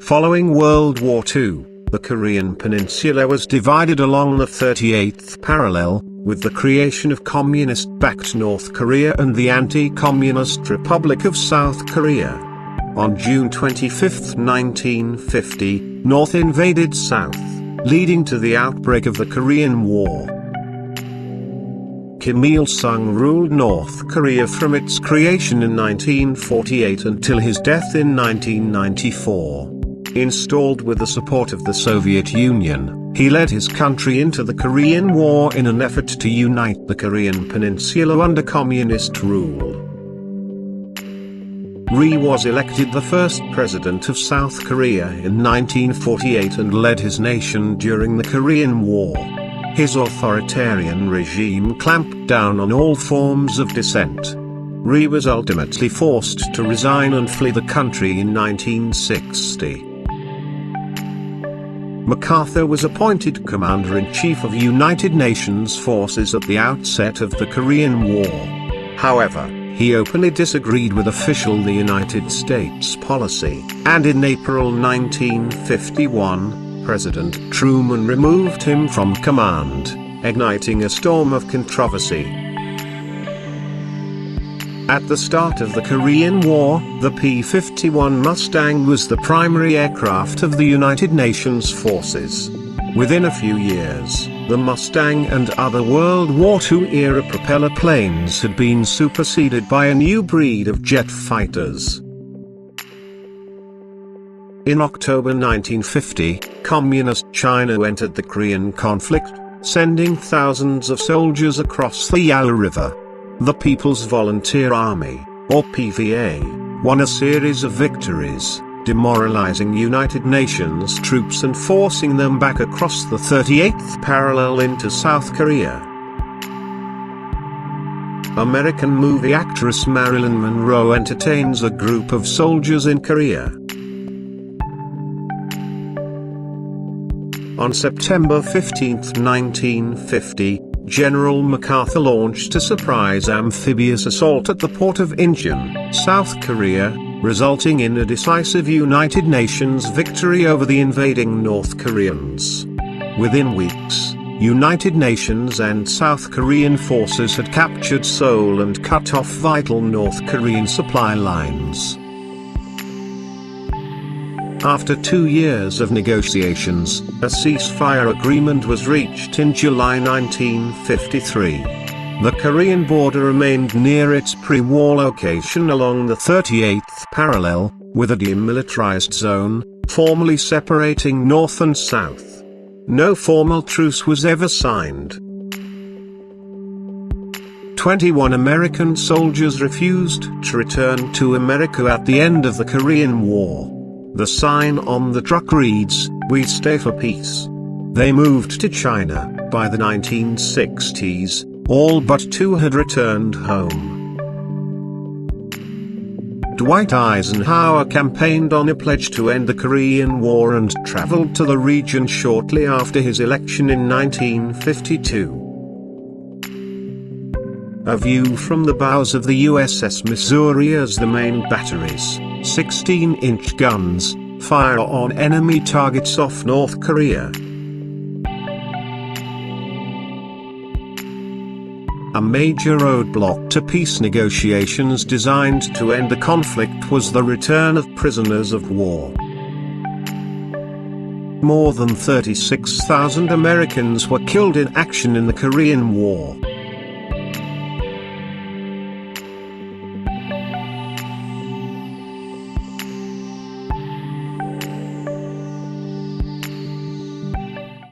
Following World War II, the Korean peninsula was divided along the 38th parallel, with the creation of communist-backed North Korea and the anti-communist Republic of South Korea. On June 25, 1950, North invaded South, leading to the outbreak of the Korean War. Kim Il-sung ruled North Korea from its creation in 1948 until his death in 1994. Installed with the support of the Soviet Union, he led his country into the Korean War in an effort to unite the Korean peninsula under communist rule. Ri was elected the first president of South Korea in 1948 and led his nation during the Korean War. His authoritarian regime clamped down on all forms of dissent. Ri was ultimately forced to resign and flee the country in 1960. MacArthur was appointed Commander-in-Chief of United Nations forces at the outset of the Korean War. However, he openly disagreed with official the United States policy, and in April 1951, President Truman removed him from command, igniting a storm of controversy. At the start of the Korean War, the P-51 Mustang was the primary aircraft of the United Nations forces. Within a few years, the Mustang and other World War II-era propeller planes had been superseded by a new breed of jet fighters. In October 1950, Communist China entered the Korean conflict, sending thousands of soldiers across the Yalu River. The People's Volunteer Army, or PVA, won a series of victories, demoralizing United Nations troops and forcing them back across the 38th parallel into South Korea. American movie actress Marilyn Monroe entertains a group of soldiers in Korea. On September 15, 1950, General MacArthur launched a surprise amphibious assault at the port of Incheon, South Korea, resulting in a decisive United Nations victory over the invading North Koreans. Within weeks, United Nations and South Korean forces had captured Seoul and cut off vital North Korean supply lines. After 2 years of negotiations, a ceasefire agreement was reached in July 1953. The Korean border remained near its pre-war location along the 38th parallel, with a demilitarized zone, formally separating North and South. No formal truce was ever signed. 21 American soldiers refused to return to America at the end of the Korean War. The sign on the truck reads, "We stay for peace." They moved to China. By the 1960s, all but 2 had returned home. Dwight Eisenhower campaigned on a pledge to end the Korean War and traveled to the region shortly after his election in 1952. A view from the bows of the USS Missouri as the main batteries, 16-inch guns, fire on enemy targets off North Korea. A major roadblock to peace negotiations designed to end the conflict was the return of prisoners of war. More than 36,000 Americans were killed in action in the Korean War.